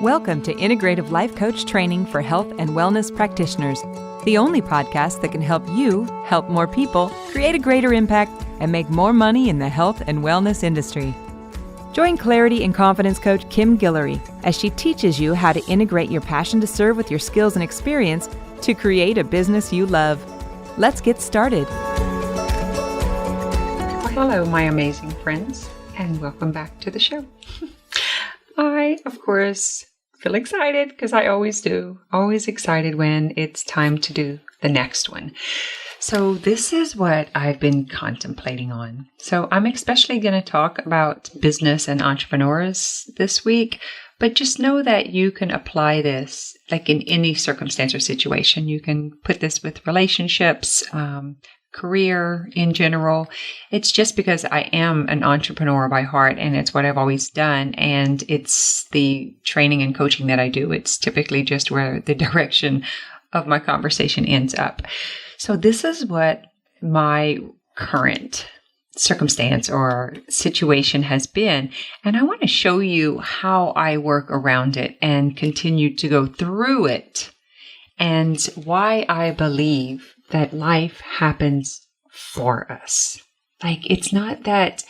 Welcome to Integrative Life Coach Training for Health and Wellness Practitioners, the only podcast that can help you help more people, create a greater impact, and make more money in the health and wellness industry. Join Clarity and Confidence Coach Kim Guillory as she teaches you how to integrate your passion to serve with your skills and experience to create a business you love. Let's get started. Well, hello, my amazing friends, and welcome back to the show. I, of course, feel excited because I always do. Always excited when it's time to do the next one. So this is what I've been contemplating on. So I'm especially going to talk about business and entrepreneurs this week, but just know that you can apply this like in any circumstance or situation. You can put this with relationships, career in general. It's just because I am an entrepreneur by heart and it's what I've always done. And it's the training and coaching that I do. It's typically just where the direction of my conversation ends up. So this is what my current circumstance or situation has been. And I want to show you how I work around it and continue to go through it and why I believe that life happens for us. Like, it's not that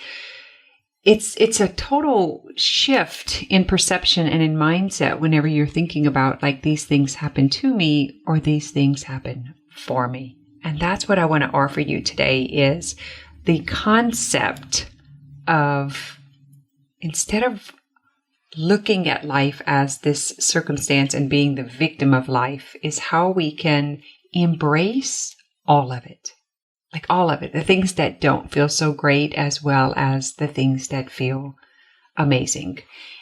it's a total shift in perception and in mindset whenever you're thinking about like these things happen to me or these things happen for me. And that's what I want to offer you today is the concept of instead of looking at life as this circumstance and being the victim of life is how we can embrace all of it. Like all of it. The things that don't feel so great as well as the things that feel amazing.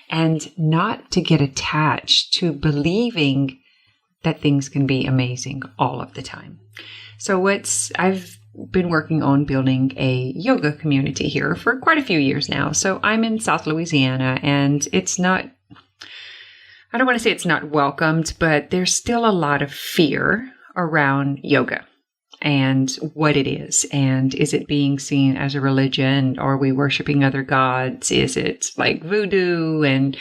And not to get attached to believing that things can be amazing all of the time. So I've been working on building a yoga community here for quite a few years now. So I'm in South Louisiana and it's not, I don't want to say it's not welcomed, but there's still a lot of fear around yoga and what it is. And is it being seen as a religion? Or are we worshiping other gods? Is it like voodoo? And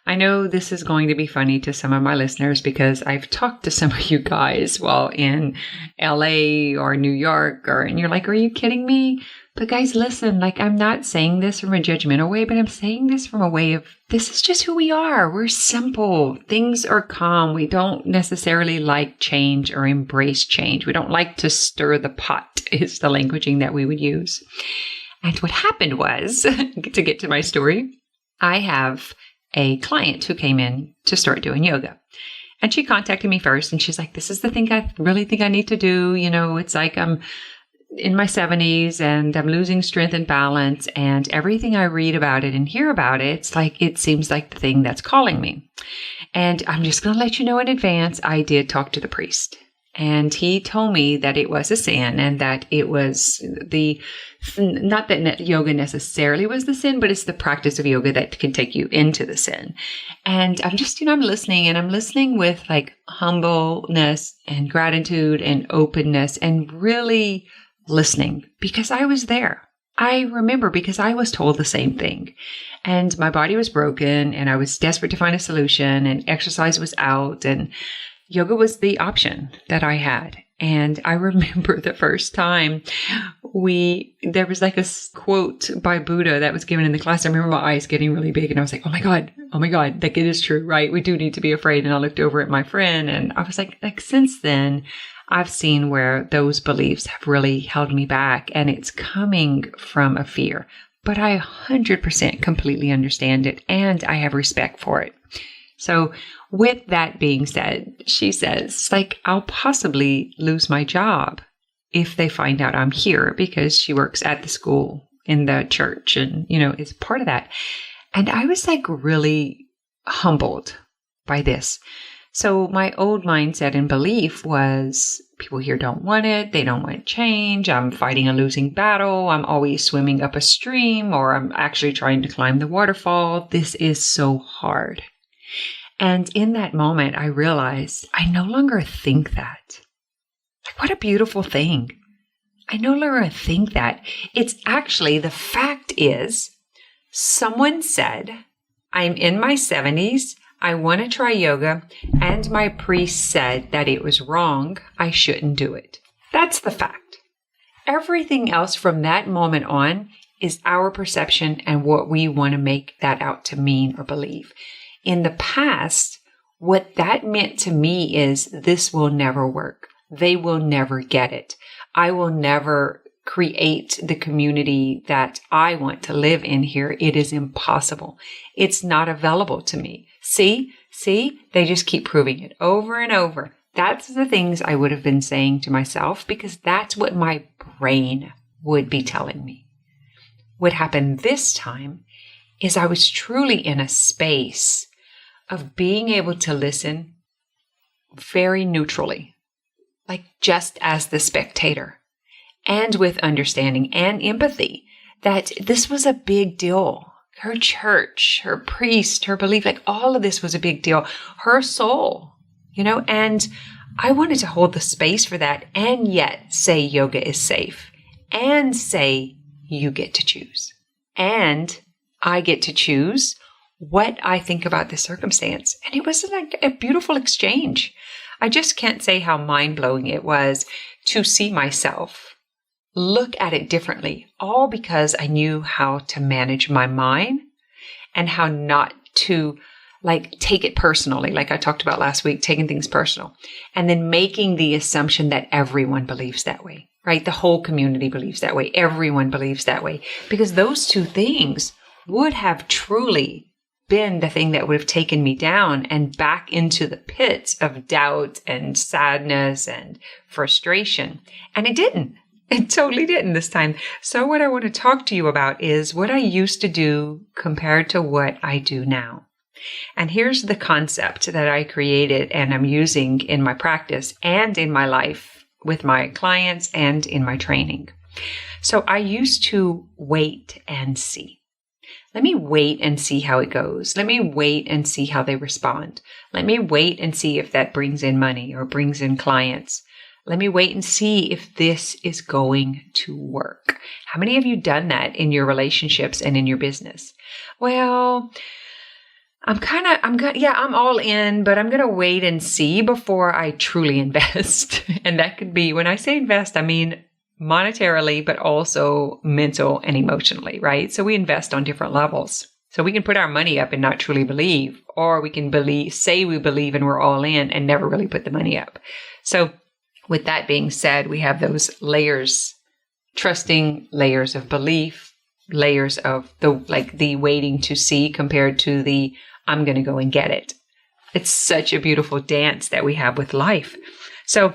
I know this is going to be funny to some of my listeners because I've talked to some of you guys while in LA or New York, and you're like, are you kidding me? But guys, listen, like I'm not saying this from a judgmental way, but I'm saying this from a way of this is just who we are. We're simple. Things are calm. We don't necessarily like change or embrace change. We don't like to stir the pot is the languaging that we would use. And what happened was, to get to my story, I have a client who came in to start doing yoga. And she contacted me first and she's like, this is the thing I really think I need to do. You know, it's like I'm in my 70s and I'm losing strength and balance and everything I read about it and hear about it, it's like, it seems like the thing that's calling me. And I'm just going to let you know in advance, I did talk to the priest and he told me that it was a sin and that it was not that yoga necessarily was the sin, but it's the practice of yoga that can take you into the sin. And I'm just, I'm listening and I'm listening with like humbleness and gratitude and openness and really listening because I was there. I remember because I was told the same thing and my body was broken and I was desperate to find a solution and exercise was out and yoga was the option that I had. And I remember the first time there was like a quote by Buddha that was given in the class. I remember my eyes getting really big and I was like, oh my God, like it is true, right? We do need to be afraid. And I looked over at my friend and I was like since then, I've seen where those beliefs have really held me back and it's coming from a fear. But I 100% completely understand it and I have respect for it. So with that being said, she says, like, I'll possibly lose my job if they find out I'm here because she works at the school in the church and, is part of that. And I was like really humbled by this. So my old mindset and belief was people here don't want it. They don't want change. I'm fighting a losing battle. I'm always swimming up a stream or I'm actually trying to climb the waterfall. This is so hard. And in that moment, I realized I no longer think that. Like, what a beautiful thing. I no longer think that. It's actually, the fact is, someone said, I'm in my 70s. I want to try yoga, and my priest said that it was wrong. I shouldn't do it. That's the fact. Everything else from that moment on is our perception and what we want to make that out to mean or believe. In the past, what that meant to me is this will never work. They will never get it. I will never create the community that I want to live in here. It is impossible. It's not available to me. See, they just keep proving it over and over. That's the things I would have been saying to myself because that's what my brain would be telling me. What happened this time is I was truly in a space of being able to listen very neutrally, like just as the spectator, and with understanding and empathy that this was a big deal. Her church, her priest, her belief, like all of this was a big deal. Her soul, and I wanted to hold the space for that and yet say yoga is safe and say you get to choose. And I get to choose what I think about the circumstance. And it was like a beautiful exchange. I just can't say how mind-blowing it was to see myself look at it differently, all because I knew how to manage my mind and how not to take it personally, like I talked about last week, taking things personal, and then making the assumption that everyone believes that way, right? The whole community believes that way. Everyone believes that way, because those two things would have truly been the thing that would have taken me down and back into the pits of doubt and sadness and frustration. And it didn't. It totally didn't this time. So what I want to talk to you about is what I used to do compared to what I do now. And here's the concept that I created and I'm using in my practice and in my life with my clients and in my training. So I used to wait and see. Let me wait and see how it goes. Let me wait and see how they respond. Let me wait and see if that brings in money or brings in clients. Let me wait and see if this is going to work. How many of you done that in your relationships and in your business? Well, I'm all in, but I'm going to wait and see before I truly invest. And that could be, when I say invest, I mean monetarily, but also mental and emotionally, right? So we invest on different levels. So we can put our money up and not truly believe, or we can say we believe and we're all in and never really put the money up. So with that being said, we have those layers, trusting, layers of belief, layers of the waiting to see compared to the I'm going to go and get it. It's such a beautiful dance that we have with life. So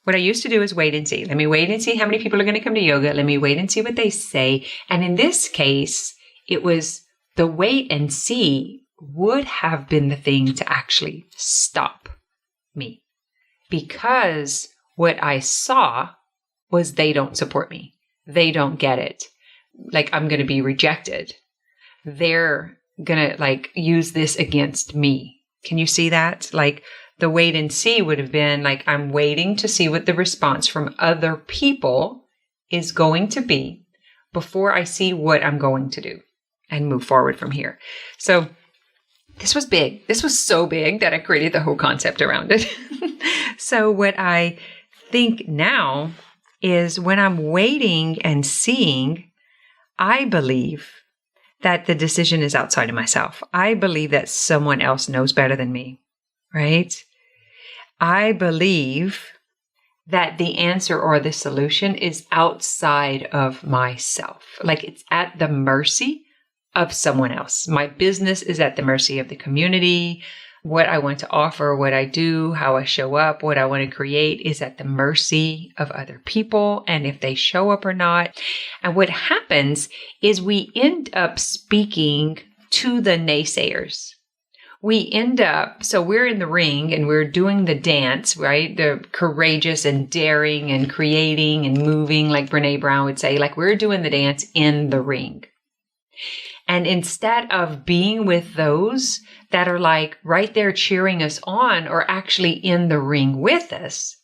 what I used to do is wait and see. Let me wait and see how many people are going to come to yoga. Let me wait and see what they say. And in this case, it was the wait and see would have been the thing to actually stop me, because what I saw was they don't support me. They don't get it. I'm going to be rejected. They're going to use this against me. Can you see that? The wait and see would have been I'm waiting to see what the response from other people is going to be before I see what I'm going to do and move forward from here. So this was big. This was so big that I created the whole concept around it. So what I think now is when I'm waiting and seeing, I believe that the decision is outside of myself. I believe that someone else knows better than me, right? I believe that the answer or the solution is outside of myself. It's at the mercy of someone else. My business is at the mercy of the community. What I want to offer, what I do, how I show up, what I want to create is at the mercy of other people and if they show up or not. And what happens is we end up speaking to the naysayers. So we're in the ring and we're doing the dance, right? The courageous and daring and creating and moving, like Brene Brown would say, we're doing the dance in the ring. And instead of being with those that are right there cheering us on or actually in the ring with us,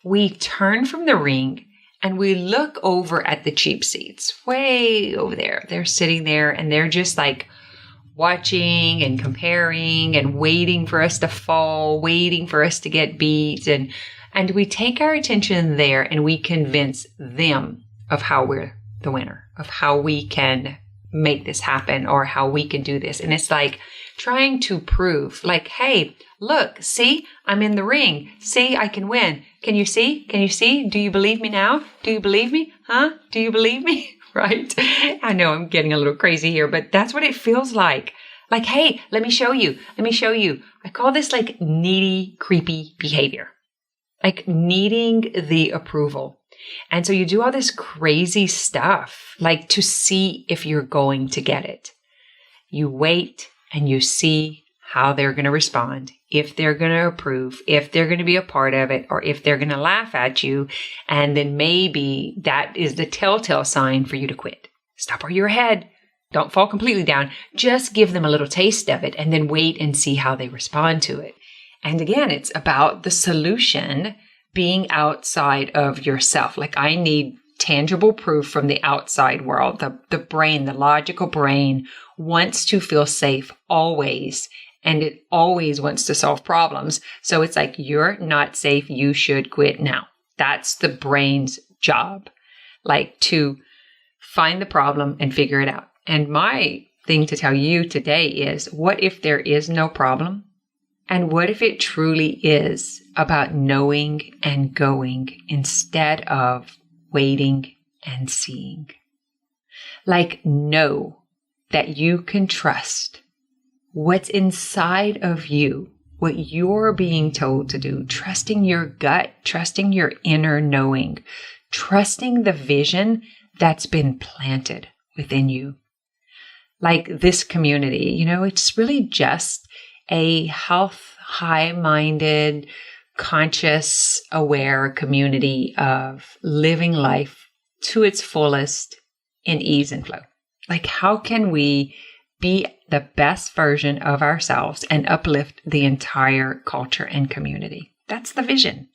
we turn from the ring and we look over at the cheap seats way over there. They're sitting there and they're just watching and comparing and waiting for us to fall, waiting for us to get beat. And we take our attention there and we convince them of how we're the winner, of how we can make this happen or how we can do this. And it's like trying to prove, like, hey, look, see, I'm in the ring. See, I can win. Can you see? Can you see? Do you believe me now? Do you believe me? Huh? Do you believe me? Right? I know I'm getting a little crazy here, but that's what it feels like. Like, hey, let me show you. Let me show you. I call this like needy, creepy behavior, like needing the approval. And so you do all this crazy stuff, like to see if you're going to get it. You wait and you see how they're going to respond, if they're going to approve, if they're going to be a part of it, or if they're going to laugh at you. And then maybe that is the telltale sign for you to quit. Stop where you're ahead. Don't fall completely down. Just give them a little taste of it and then wait and see how they respond to it. And again, it's about the solution being outside of yourself. Like, I need tangible proof from the outside world. The brain, the logical brain, wants to feel safe always. And it always wants to solve problems. So it's like, you're not safe. You should quit now. That's the brain's job, like to find the problem and figure it out. And my thing to tell you today is, what if there is no problem? And what if it truly is about knowing and going instead of waiting and seeing? Like, know that you can trust what's inside of you, what you're being told to do, trusting your gut, trusting your inner knowing, trusting the vision that's been planted within you. Like this community, it's really just a health, high-minded, conscious, aware community of living life to its fullest in ease and flow. Like, how can we be the best version of ourselves and uplift the entire culture and community? That's the vision.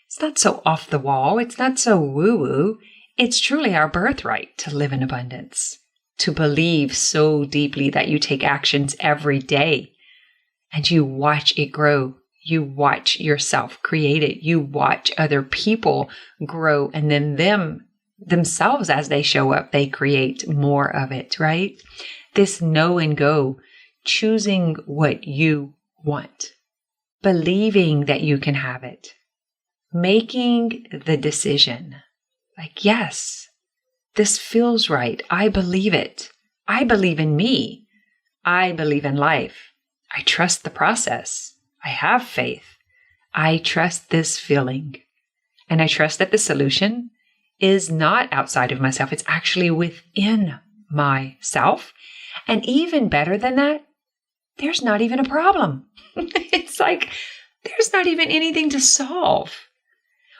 It's not so off the wall. It's not so woo-woo. It's truly our birthright to live in abundance, to believe so deeply that you take actions every day and you watch it grow. You watch yourself create it. You watch other people grow, and then themselves, as they show up, they create more of it, right? This know and go, choosing what you want, believing that you can have it, making the decision. Like, yes, this feels right. I believe it. I believe in me. I believe in life. I trust the process. I have faith. I trust this feeling. And I trust that the solution is not outside of myself. It's actually within myself. And even better than that, there's not even a problem. It's like, there's not even anything to solve.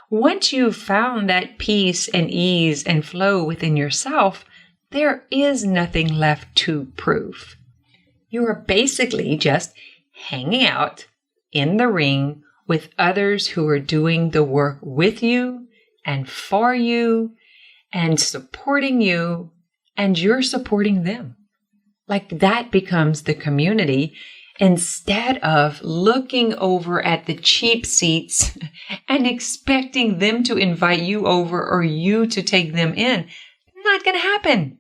Once you've found that peace and ease and flow within yourself, there is nothing left to prove. You are basically just hanging out in the ring with others who are doing the work with you and for you and supporting you, and you're supporting them. Like, that becomes the community, instead of looking over at the cheap seats and expecting them to invite you over or you to take them in. Not going to happen.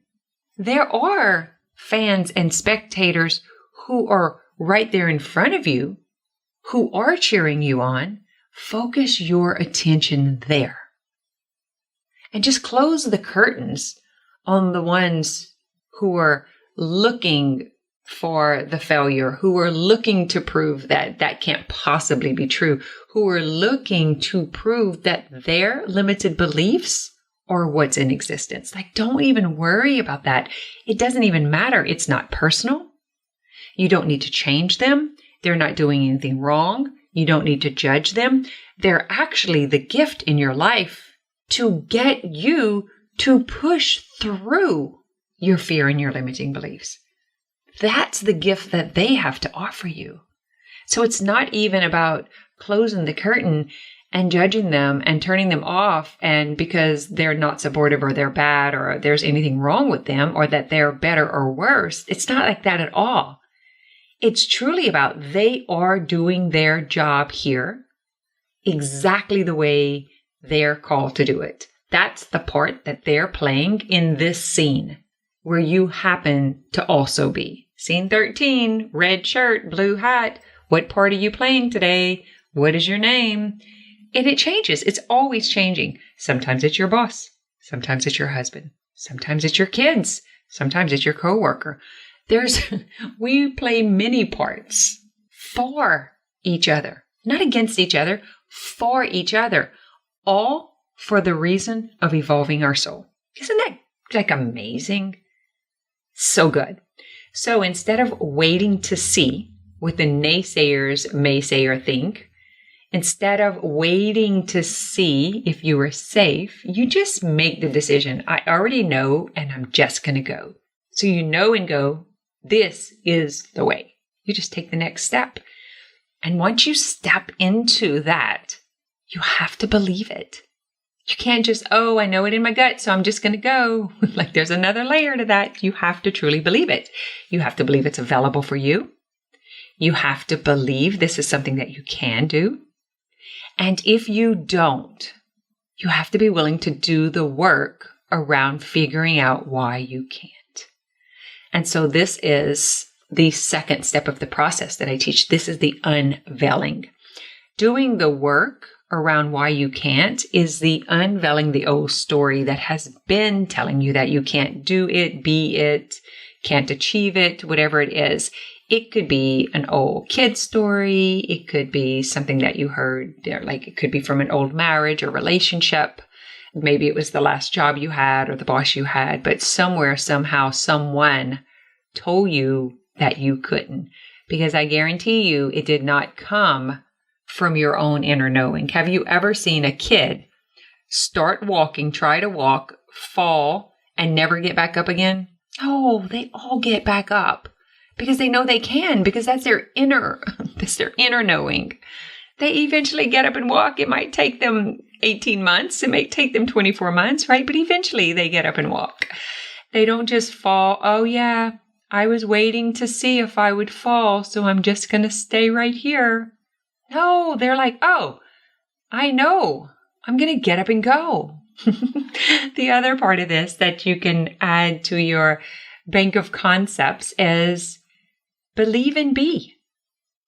There are fans and spectators who are right there in front of you, who are cheering you on. Focus your attention there. And just close the curtains on the ones who are looking for the failure, who are looking to prove that that can't possibly be true, who are looking to prove that their limited beliefs are what's in existence. Like, don't even worry about that. It doesn't even matter. It's not personal. You don't need to change them. They're not doing anything wrong. You don't need to judge them. They're actually the gift in your life to get you to push through your fear and your limiting beliefs. That's the gift that they have to offer you. So it's not even about closing the curtain and judging them and turning them off, and because they're not supportive or they're bad or there's anything wrong with them or that they're better or worse. It's not like that at all. It's truly about they are doing their job here exactly the way they're called to do it. That's the part that they're playing in this scene where you happen to also be. Scene 13, red shirt, blue hat. What part are you playing today? What is your name? And it changes. It's always changing. Sometimes it's your boss. Sometimes it's your husband. Sometimes it's your kids. Sometimes it's your coworker. We play many parts for each other, not against each other, for each other, all for the reason of evolving our soul. Isn't that like amazing? So good. So instead of waiting to see what the naysayers may say or think, instead of waiting to see if you are safe, you just make the decision. I already know, and I'm just going to go. So you know and go, this is the way. You just take the next step. And once you step into that, you have to believe it. You can't just, oh, I know it in my gut, so I'm just going to go. Like there's another layer to that. You have to truly believe it. You have to believe it's available for you. You have to believe this is something that you can do. And if you don't, you have to be willing to do the work around figuring out why you can't. And so this is the second step of the process that I teach. This is the unveiling. Doing the work around why you can't is the unveiling the old story that has been telling you that you can't do it, be it, can't achieve it, whatever it is. It could be an old kid story. It could be something that you heard, like it could be from an old marriage or relationship. Maybe it was the last job you had or the boss you had, but somewhere, somehow, someone told you that you couldn't. Because I guarantee you it did not come from your own inner knowing. Have you ever seen a kid start walking, try to walk, fall, and never get back up again? Oh, they all get back up because they know they can, because that's their inner knowing. They eventually get up and walk. It might take them 18 months. It may take them 24 months, right? But eventually they get up and walk. They don't just fall. Oh yeah, I was waiting to see if I would fall, so I'm just going to stay right here. No, they're like, oh, I know. I'm going to get up and go. The other part of this that you can add to your bank of concepts is believe and be.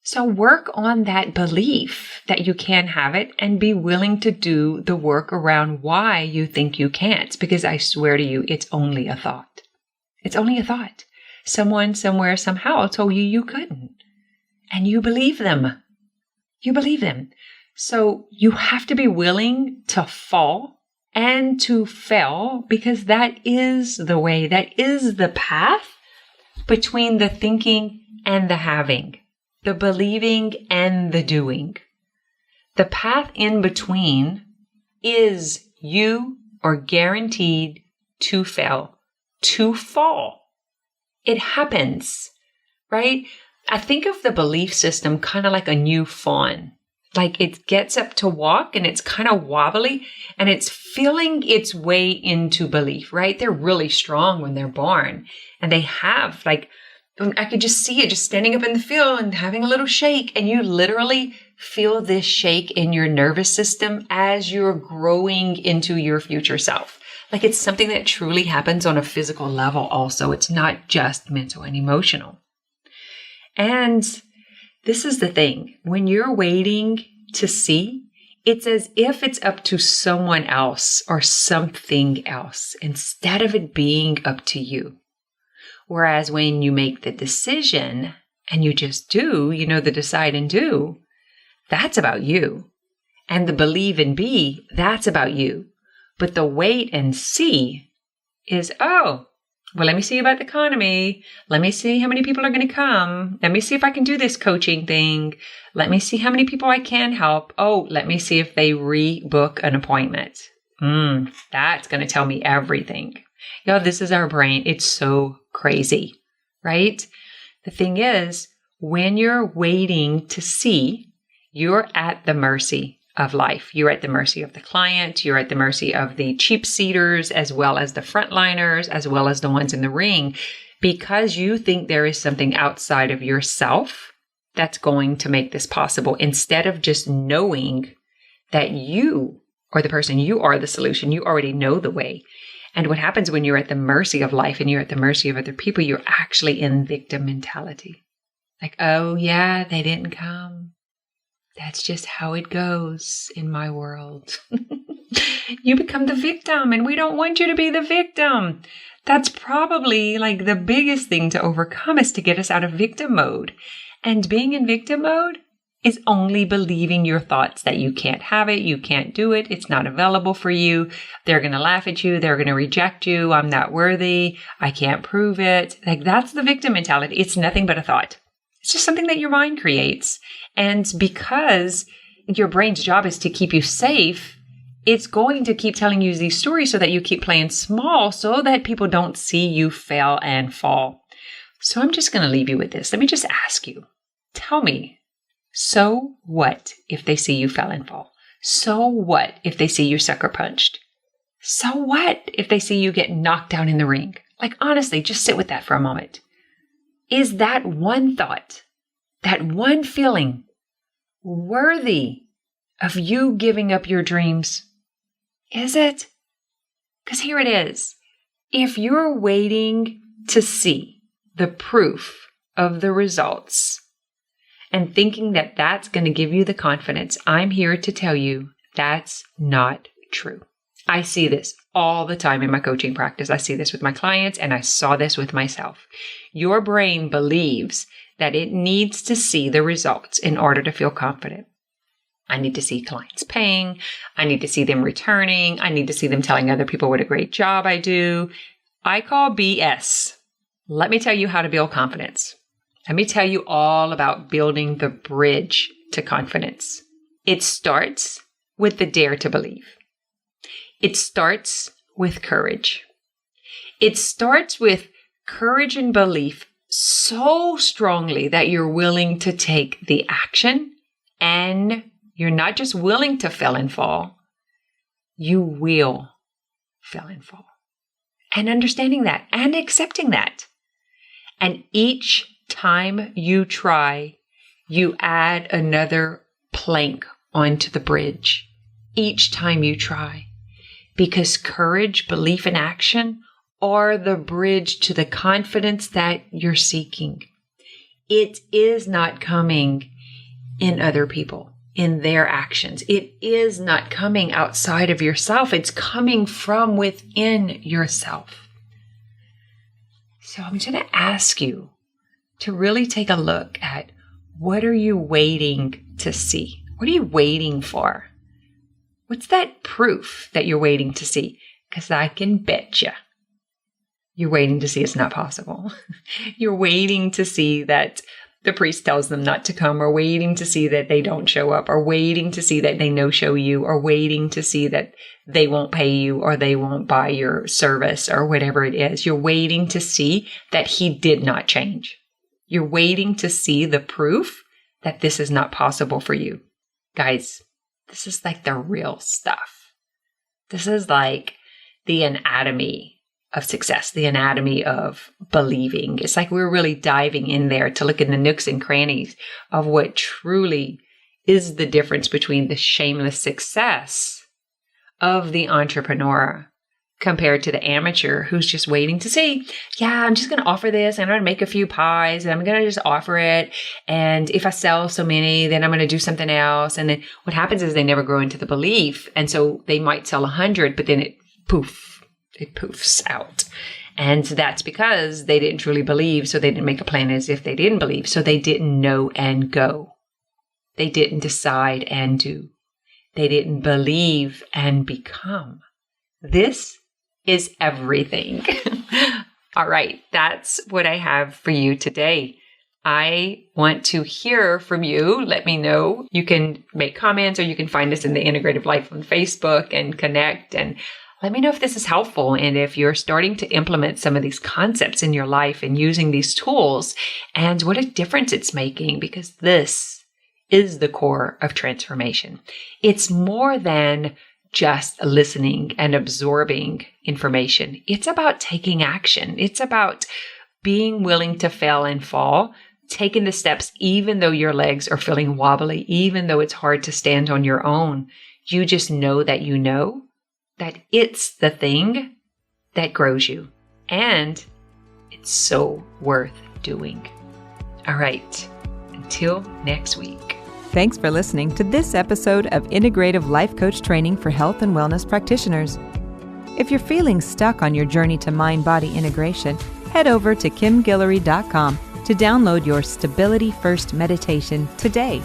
So work on that belief that you can have it and be willing to do the work around why you think you can't. Because I swear to you, it's only a thought. It's only a thought. Someone, somewhere, somehow told you couldn't. And you believe them. You believe them. So you have to be willing to fall and to fail, because that is the way, that is the path between the thinking and the having, the believing and the doing. The path in between is you are guaranteed to fail, to fall. It happens, right? I think of the belief system kind of like a new fawn. Like it gets up to walk and it's kind of wobbly and it's feeling its way into belief, right? They're really strong when they're born, and they have like, I could just see it just standing up in the field and having a little shake, and you literally feel this shake in your nervous system as you're growing into your future self. Like it's something that truly happens on a physical level also. It's not just mental and emotional. And this is the thing. When you're waiting to see, it's as if it's up to someone else or something else instead of it being up to you. Whereas when you make the decision and you just do, the decide and do, that's about you. And the believe and be, that's about you. But the wait and see is, let me see about the economy. Let me see how many people are going to come. Let me see if I can do this coaching thing. Let me see how many people I can help. Oh, let me see if they rebook an appointment. That's going to tell me everything. This is our brain. It's so crazy, right? The thing is, when you're waiting to see, you're at the mercy of life. You're at the mercy of the client. You're at the mercy of the cheap seaters, as well as the frontliners, as well as the ones in the ring, because you think there is something outside of yourself that's going to make this possible, instead of just knowing that you are the person, you are the solution, you already know the way. And what happens when you're at the mercy of life and you're at the mercy of other people, you're actually in victim mentality. Like, oh yeah, they didn't come. That's just how it goes in my world. You become the victim, and we don't want you to be the victim. That's probably like the biggest thing to overcome, is to get us out of victim mode. And being in victim mode is only believing your thoughts that you can't have it, you can't do it, it's not available for you, they're going to laugh at you, they're going to reject you, I'm not worthy, I can't prove it. Like, that's the victim mentality. It's nothing but a thought. It's just something that your mind creates. And because your brain's job is to keep you safe, it's going to keep telling you these stories so that you keep playing small, so that people don't see you fail and fall. So I'm just going to leave you with this. Let me just ask you, tell me, so what if they see you fail and fall? So what if they see you sucker punched? So what if they see you get knocked down in the ring? Like, honestly, just sit with that for a moment. Is that one thought, that one feeling, worthy of you giving up your dreams? Is it? Because here it is. If you're waiting to see the proof of the results and thinking that that's going to give you the confidence, I'm here to tell you that's not true. I see this all the time in my coaching practice. I see this with my clients, and I saw this with myself. Your brain believes that it needs to see the results in order to feel confident. I need to see clients paying. I need to see them returning. I need to see them telling other people what a great job I do. I call BS. Let me tell you how to build confidence. Let me tell you all about building the bridge to confidence. It starts with the dare to believe. It starts with courage. It starts with courage and belief so strongly that you're willing to take the action, and you're not just willing to fail and fall, you will fail and fall. And understanding that and accepting that. And each time you try, you add another plank onto the bridge. Each time you try. Because courage, belief, and action are the bridge to the confidence that you're seeking. It is not coming in other people, in their actions. It is not coming outside of yourself. It's coming from within yourself. So I'm going to ask you to really take a look at, what are you waiting to see? What are you waiting for? What's that proof that you're waiting to see? Because I can bet you're waiting to see it's not possible. You're waiting to see that the priest tells them not to come, or waiting to see that they don't show up, or waiting to see that they no-show you, or waiting to see that they won't pay you, or they won't buy your service, or whatever it is. You're waiting to see that he did not change. You're waiting to see the proof that this is not possible for you. Guys, this is like the real stuff. This is like the anatomy of success, the anatomy of believing. It's like we're really diving in there to look in the nooks and crannies of what truly is the difference between the shameless success of the entrepreneur compared to the amateur who's just waiting to see, yeah, I'm just going to offer this, and I'm going to make a few pies, and I'm going to just offer it. And if I sell so many, then I'm going to do something else. And then what happens is they never grow into the belief. And so they might sell 100, but then it poofs out. And that's because they didn't truly believe. So they didn't make a plan as if they didn't believe. So they didn't know and go. They didn't decide and do. They didn't believe and become. This is everything. All right, that's what I have for you today. I want to hear from you. Let me know. You can make comments, or you can find us in the Integrative Life on Facebook and connect, and let me know if this is helpful, and if you're starting to implement some of these concepts in your life and using these tools, and what a difference it's making, because this is the core of transformation. It's more than just listening and absorbing information. It's about taking action. It's about being willing to fail and fall, taking the steps even though your legs are feeling wobbly, even though it's hard to stand on your own. You just know that it's the thing that grows you. And it's so worth doing. All right, until next week. Thanks for listening to this episode of Integrative Life Coach Training for Health and Wellness Practitioners. If you're feeling stuck on your journey to mind-body integration, head over to kimguillory.com to download your Stability First meditation today.